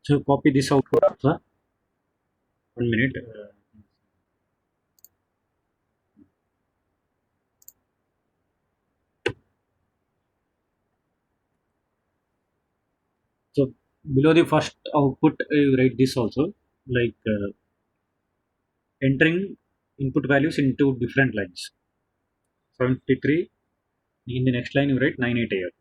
So copy this output also. 1 minute. So below the first output, you write this also, like entering input values into different lines. 753. In the next line, you write 988.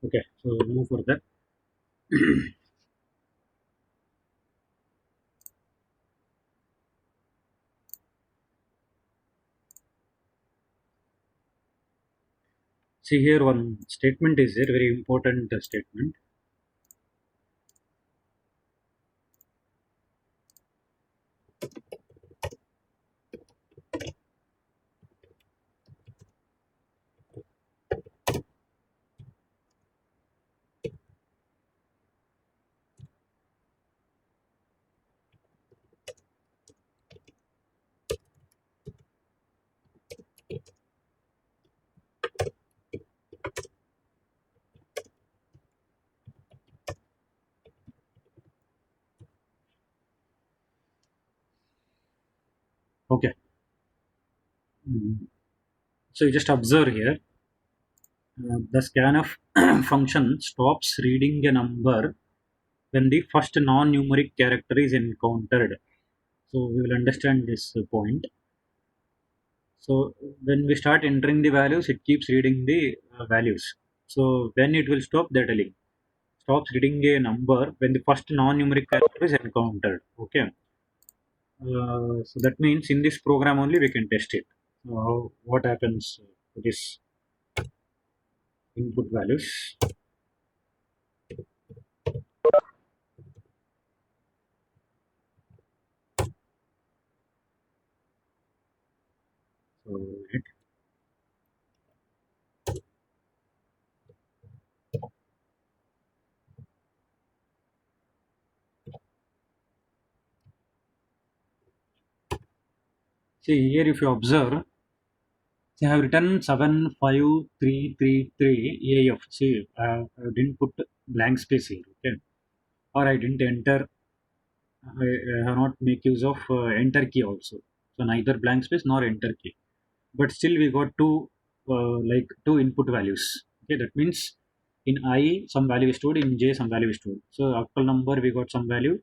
Okay, so move for that. See here, one statement is there, very important statement. Okay. Mm. So you just observe here, the scanf function stops reading a number when the first non-numeric character is encountered. So we will understand this point. So when we start entering the values, it keeps reading the values. So when it will stop, that telling stops reading a number when the first non-numeric character is encountered. Okay. So that means in this program only we can test it. What happens to this input values? So see here, if you observe, see, I have written 75333 AF. See, I didn't put blank space here. Okay, or I didn't enter. I have not make use of enter key also. So neither blank space nor enter key. But still we got two like two input values. Okay, that means in I some value is stored, in J some value is stored. So octal number we got some value,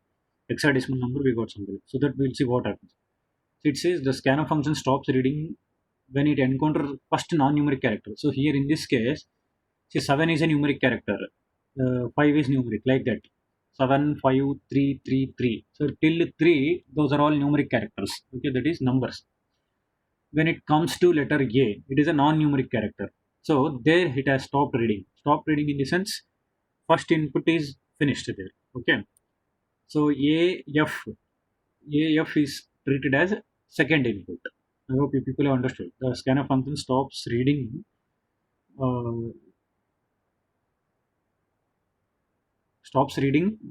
hexadecimal number we got some value. So that we'll see what happens. So it says the scanf function stops reading when it encounters first non-numeric character. So here in this case, see 7 is a numeric character, 5 is numeric, like that. 75333. So till 3, those are all numeric characters. Okay, that is numbers. When it comes to letter A, it is a non-numeric character. So there it has stopped reading. Stopped reading in the sense first input is finished there. Okay. So AF is treated as second input. I hope you people have understood. The scanf function stops reading uh,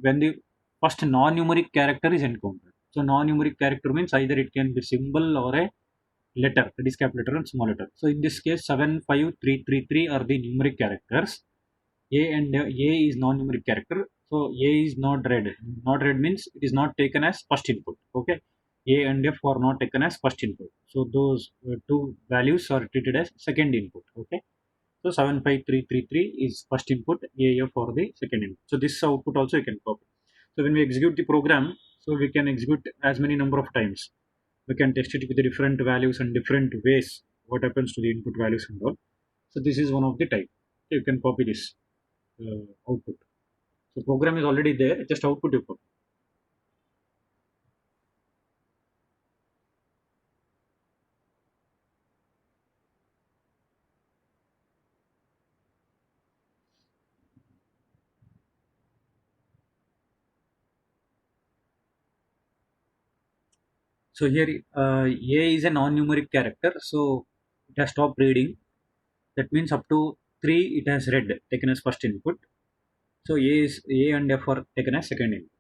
when the first non-numeric character is encountered. So non-numeric character means either it can be symbol or a letter, that is capital letter and small letter. So in this case, 75333 are the numeric characters. A and A is non-numeric character. So A is not read. Not read means it is not taken as first input. Okay. A and F are not taken as first input. So those two values are treated as second input. Okay. So 75333 is first input, AF for the second input. So this output also you can copy. So when we execute the program, so we can execute as many number of times. We can test it with the different values and different ways. What happens to the input values and all. So this is one of the type. You can copy this output. So program is already there, just output you put. So here A is a non-numeric character, so it has stopped reading. That means up to 3 it has read, taken as first input. So A and F are taken as second input.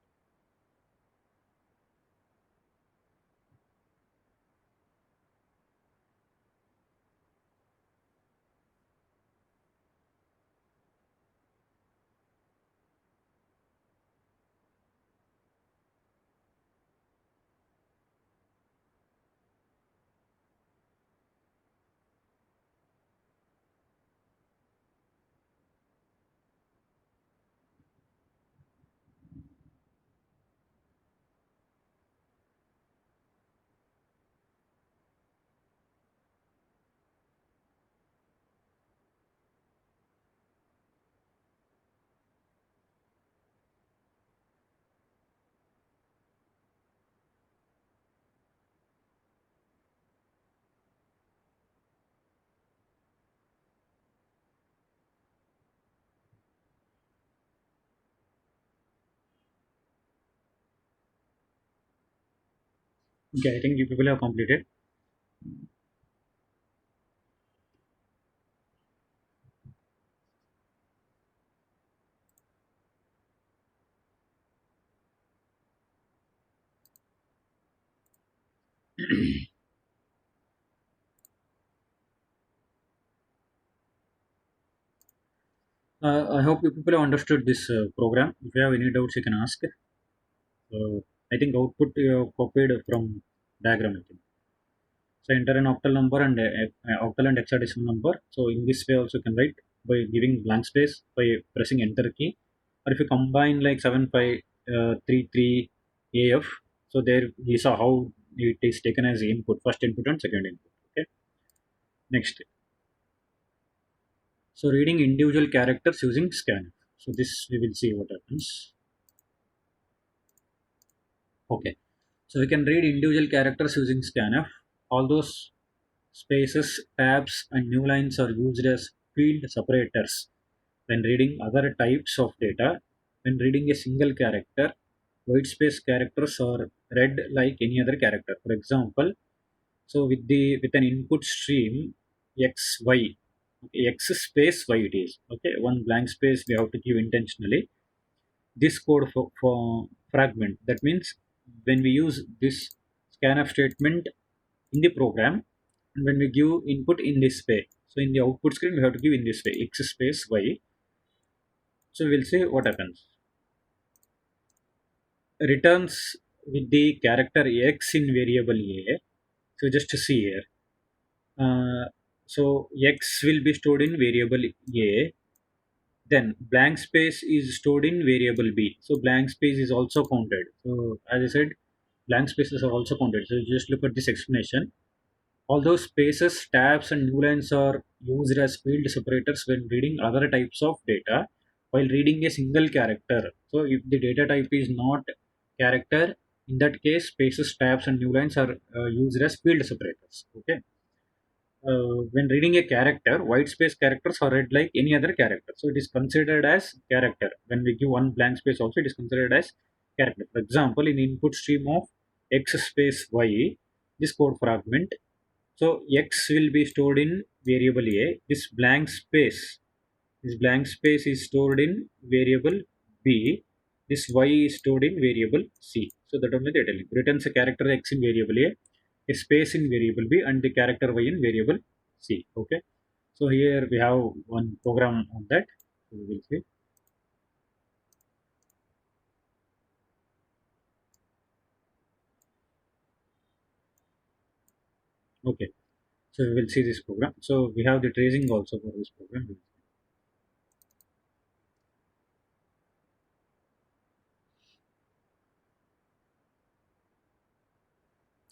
Okay, I think you people have completed. I hope you people have understood this program. If you have any doubts, you can ask. I think output you have copied from diagram. I think. So enter an octal number and octal and hexadecimal number. So in this way also you can write by giving blank space by pressing enter key. Or if you combine like 7533 AF, so there we saw how it is taken as input, first input and second input. Okay. Next. So reading individual characters using scan. So this we will see what happens. Okay. So we can read individual characters using scanf. All those spaces, tabs, and new lines are used as field separators when reading other types of data. When reading a single character, white space characters are read like any other character. For example, so with an input stream x y, okay, x space y it is. Okay, one blank space we have to give intentionally. This code for fragment. That means when we use this scanf statement in the program, and when we give input in this way, so in the output screen we have to give in this way x space y. So we'll see what happens. Returns with the character x in variable a. So just to see here, so x will be stored in variable a, then blank space is stored in variable b. So blank space is also counted. So as I said, blank spaces are also counted. So just look at this explanation. Although spaces, tabs, and new lines are used as field separators when reading other types of data, while reading a single character. So if the data type is not character, in that case, spaces, tabs, and new lines are used as field separators. Okay. When reading a character, white space characters are read like any other character. So it is considered as character. When we give one blank space, also it is considered as character. For example, in input stream of x space y, this code fragment, so x will be stored in variable a. This blank space is stored in variable b. This y is stored in variable c. So that only they tell you. Returns a character x in variable a space in variable b, and the character y in variable c. Okay. So here we have one program on that. So we will see. Okay. So we will see this program. So we have the tracing also for this program.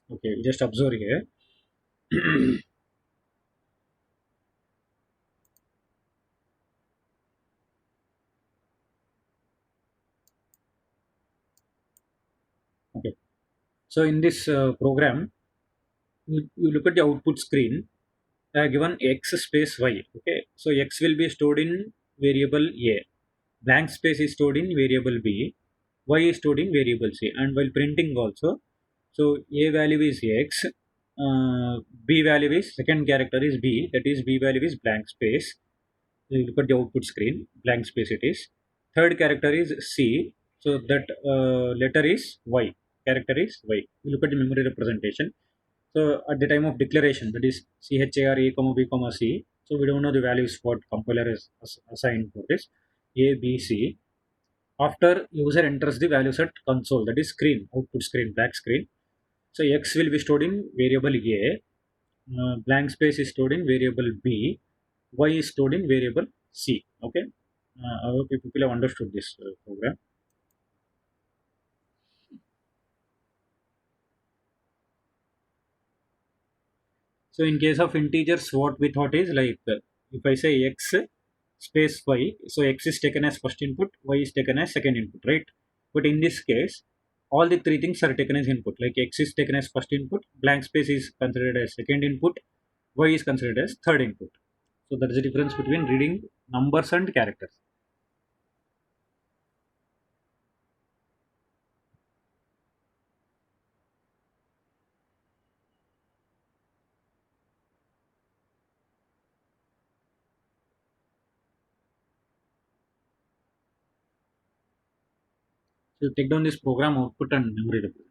Okay, just observe here. So in this program, you look at the output screen, given x space y. Okay, so x will be stored in variable a, blank space is stored in variable b, y is stored in variable c, and while printing also, so a value is x, b value is second character is b, that is b value is blank space. You look at the output screen, blank space it is. Third character is c, so that letter is y, character is y. You look at the memory representation. So at the time of declaration, that is char a comma b comma c. So we don't know the values what compiler is assigned for this a b c. After user enters the values at console, that is screen, output screen, black screen. So x will be stored in variable a, blank space is stored in variable b, y is stored in variable c. Okay, I hope you people have understood this program. So in case of integers, what we thought is like if I say x space y, so x is taken as first input, y is taken as second input, right? But in this case, all the three things are taken as input. Like x is taken as first input, blank space is considered as second input, y is considered as third input. So that is the difference between reading numbers and characters. So take down this program output and memory representation.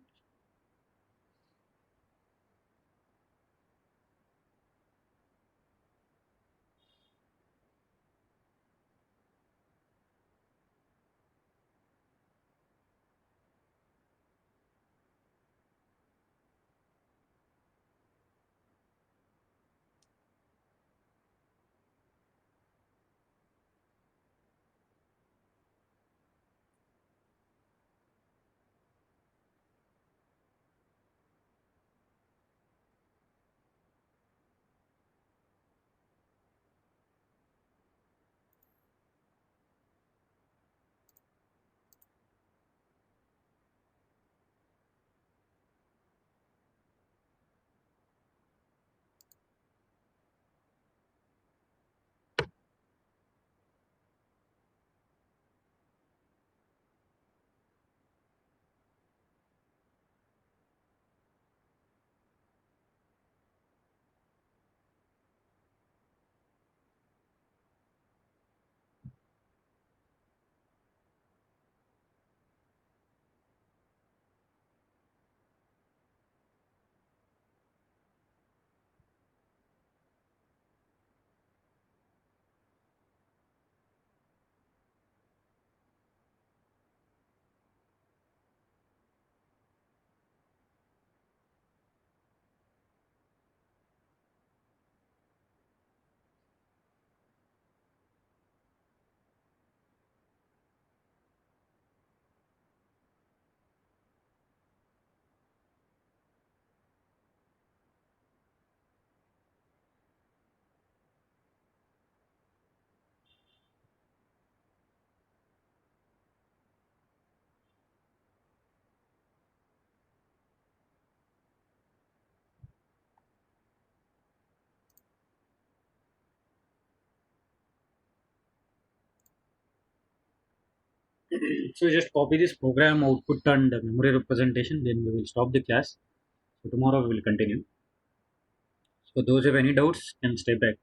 So just copy this program output and memory representation, then we will stop the class. So tomorrow we will continue. So those who have any doubts can stay back.